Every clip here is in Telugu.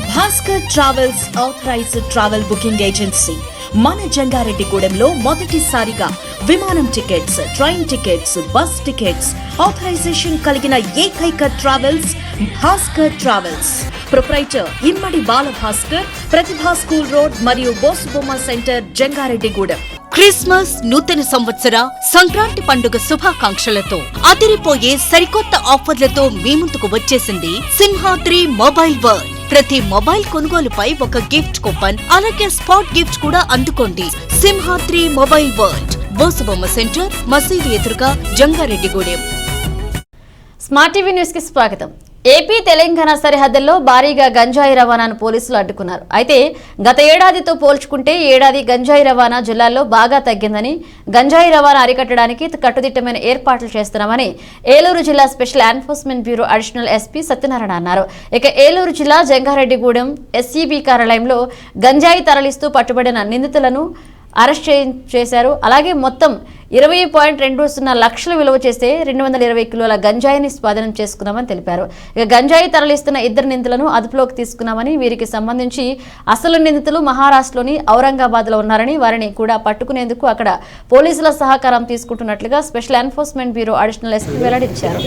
Bhaskar travels authorized travel booking agency మన జంగారెడ్డిగూడెంలో మొదటిసారిగా విమానం tickets, train tickets, bus tickets authorization కలిగిన ఏకైక travels Bhaskar travels. Proprietor Immadi Bala Bhaskar, Pratibha school road మరియు బోసుబొమ్మ సెంటర్, జంగారెడ్డిగూడెం. క్రిస్మస్, నూతన సంవత్సర, సంక్రాంతి పండుగ శుభాకాంక్షలతో అదిరిపోయే సరికొత్త ఆఫర్లతో మీ ముందుకు వచ్చేసింది సింహాద్రి మొబైల్ వరల్డ్. ప్రతి మొబైల్ కొనుగోలుపై ఒక గిఫ్ట్ కూపన్, అలాగే స్పాట్ గిఫ్ట్ కూడా అందుకోండి. సింహాద్రి మొబైల్ వరల్డ్, బోసుబొమ్మ సెంటర్, మసీదు ఎదురుగా, జంగారెడ్డిగూడెం. స్మార్ట్ టీవీ న్యూస్ కి స్వాగతం. ఏపీ తెలంగాణ సరిహద్దుల్లో భారీగా గంజాయి రవాణాను పోలీసులు అడ్డుకున్నారు. అయితే గత ఏడాదితో పోల్చుకుంటే ఏడాది గంజాయి రవాణా జిల్లాల్లో బాగా తగ్గిందని, గంజాయి రవాణా అరికట్టడానికి కట్టుదిట్టమైన ఏర్పాట్లు చేస్తున్నామని ఏలూరు జిల్లా special enforcement bureau additional SP Satyanarayana అన్నారు. ఇక ఏలూరు జిల్లా జంగారెడ్డిగూడెం ఎస్సీబీ కార్యాలయంలో గంజాయి తరలిస్తూ పట్టుబడిన నిందితులను అరెస్ట్ చేశారు. అలాగే మొత్తం 20.20 లక్షలు విలువ చేస్తే 220 కిలోల గంజాయిని స్వాధీనం చేసుకున్నామని తెలిపారు. ఇక గంజాయి తరలిస్తున్న 2 నిందితులను అదుపులోకి తీసుకున్నామని, వీరికి సంబంధించి అసలు నిందితులు మహారాష్ట్రలోని ఔరంగాబాద్ లో ఉన్నారని, వారిని కూడా పట్టుకునేందుకు అక్కడ పోలీసుల సహకారం తీసుకుంటున్నట్లుగా special enforcement bureau additional SP వెల్లడించారు.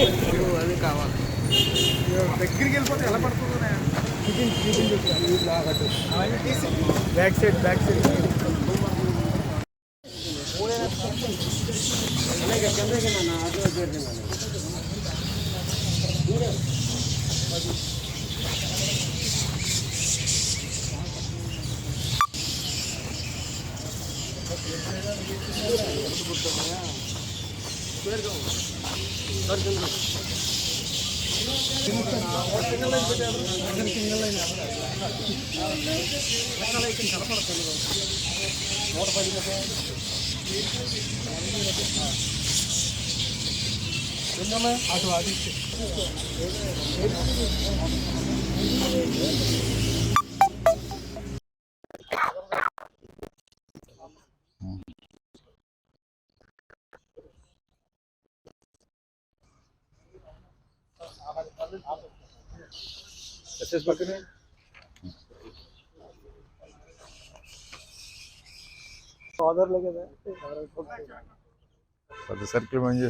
సర్కిల్ మంచి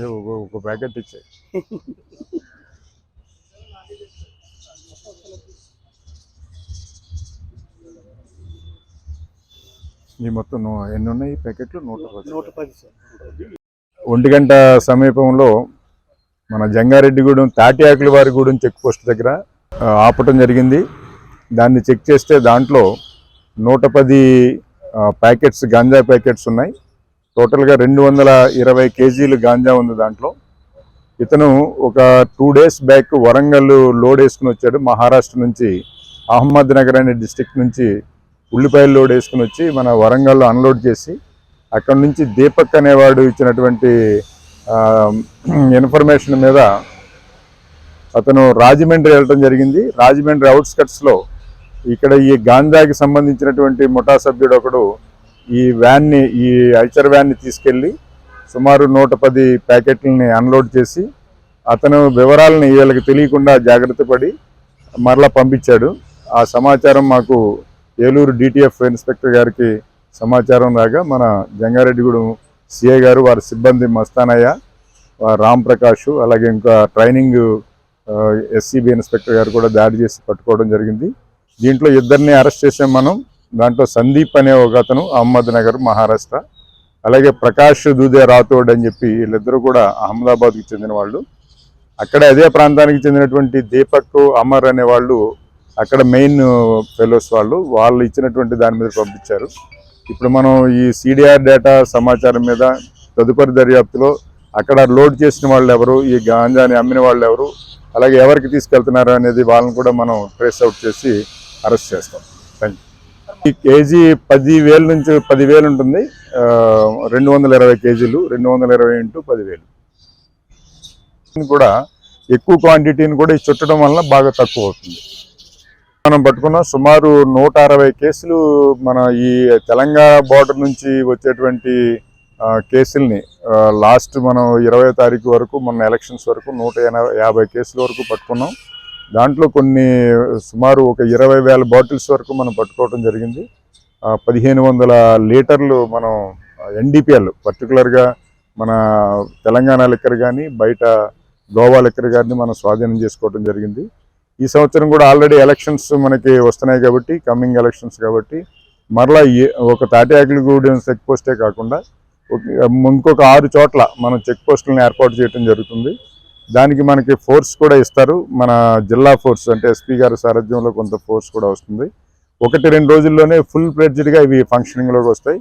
ఒక ప్యాకెట్ ఇచ్చాయి. ఈ మొత్తం ఎన్ని ఉన్నాయి ప్యాకెట్లు? 110. 1 గంట సమీపంలో మన జంగారెడ్డిగూడెం తాటియాకులవారిగూడెం చెక్ పోస్ట్ దగ్గర ఆపటం జరిగింది. దాన్ని చెక్ చేస్తే దాంట్లో 110 ప్యాకెట్స్, గాంజా ప్యాకెట్స్ ఉన్నాయి. టోటల్గా 220 కేజీలు గాంజా ఉంది దాంట్లో. ఇతను ఒక 2 డేస్ బ్యాక్ వరంగల్ లోడ్ వేసుకుని వచ్చాడు. మహారాష్ట్ర నుంచి, అహ్మద్ నగర్ అనే డిస్టిక్ నుంచి ఉల్లిపాయలు లోడ్ వేసుకుని వచ్చి మన వరంగల్లో అన్లోడ్ చేసి, అక్కడి నుంచి దీపక్ అనేవాడు ఇచ్చినటువంటి ఇన్ఫర్మేషన్ మీద అతను రాజమండ్రి వెళ్ళడం జరిగింది. రాజమండ్రి అవుట్స్కట్స్లో ఇక్కడ ఈ గాంజాకి సంబంధించినటువంటి ముఠా సభ్యుడు ఒకడు ఈ ఐచర్ వ్యాన్ని తీసుకెళ్ళి సుమారు 110 ప్యాకెట్లని అన్లోడ్ చేసి, అతను వివరాలను వీళ్ళకి తెలియకుండా జాగ్రత్త పడి మరలా పంపించాడు. ఆ సమాచారం మాకు ఏలూరు డిటిఎఫ్ ఇన్స్పెక్టర్ గారికి సమాచారం రాగా మన జంగారెడ్డిగూడెం సిఐ గారు, వారి సిబ్బంది మస్తానయ్య, రామ్ ప్రకాష్, అలాగే ఇంకా ట్రైనింగ్ ఎస్సీబీ ఇన్స్పెక్టర్ గారు కూడా దాడి చేసి పట్టుకోవడం జరిగింది. దీంట్లో 2 అరెస్ట్ చేసాం మనం. దాంట్లో సందీప్ అనే ఒక అతను అహ్మద్ నగర్, మహారాష్ట్ర, అలాగే ప్రకాష్ దూదే రాథోడ్ అని చెప్పి వీళ్ళిద్దరూ కూడా అహ్మదాబాద్కి చెందిన వాళ్ళు. అక్కడ అదే ప్రాంతానికి చెందినటువంటి దీపక్, అమర్ అనే వాళ్ళు అక్కడ మెయిన్ ఫెలోస్ వాళ్ళు ఇచ్చినటువంటి దాని మీద పంపించారు. ఇప్పుడు మనం ఈ సిడిఆర్ డేటా సమాచారం మీద తదుపరి దర్యాప్తులో అక్కడ లోడ్ చేసిన వాళ్ళు ఎవరు, ఈ గాంజాని అమ్మిన వాళ్ళు ఎవరు, అలాగే ఎవరికి తీసుకెళ్తున్నారు అనేది వాళ్ళని కూడా మనం ట్రేస్ అవుట్ చేసి అరెస్ట్ చేస్తాం. Thank you. ఈ కేజీ 10,000 నుంచి 10,000 ఉంటుంది. 220 కేజీలు, 220 × 10,000 కూడా ఎక్కువ క్వాంటిటీని కూడా ఈ చుట్టడం వల్ల బాగా తక్కువ అవుతుంది. మనం పట్టుకున్న సుమారు 160 కేసులు మన ఈ తెలంగాణ బోర్డర్ నుంచి వచ్చేటువంటి కేసుల్ని లాస్ట్ మనం 20వ తారీఖు వరకు, మొన్న ఎలక్షన్స్ వరకు 150 కేసుల వరకు పట్టుకున్నాం. దాంట్లో కొన్ని సుమారు ఒక 20,000 బాటిల్స్ వరకు మనం పట్టుకోవడం జరిగింది. 1,500 లీటర్లు మనం NDPL పర్టికులర్గా మన తెలంగాణ లిక్కర్ కానీ బయట గోవా లిక్కర్ కానీ మనం స్వాధీనం చేసుకోవడం జరిగింది. ఈ సంవత్సరం కూడా ఆల్రెడీ ఎలక్షన్స్ మనకి వస్తున్నాయి కాబట్టి, కమింగ్ ఎలక్షన్స్ కాబట్టి మరలా ఒక తాటియాకులగూడెం చెక్ పోస్టే కాకుండా ఇంకొక 6 చోట్ల మనం చెక్ పోస్టులను ఏర్పాటు చేయడం జరుగుతుంది. దానికి మనకి ఫోర్స్ కూడా ఇస్తారు. మన జిల్లా ఫోర్స్ అంటే SP గారి సారథ్యంలో కొంత ఫోర్స్ కూడా వస్తుంది. 1-2 రోజుల్లోనే ఫుల్ ఫ్లెడ్జ్డ్గా ఇవి ఫంక్షనింగ్లోకి వస్తాయి.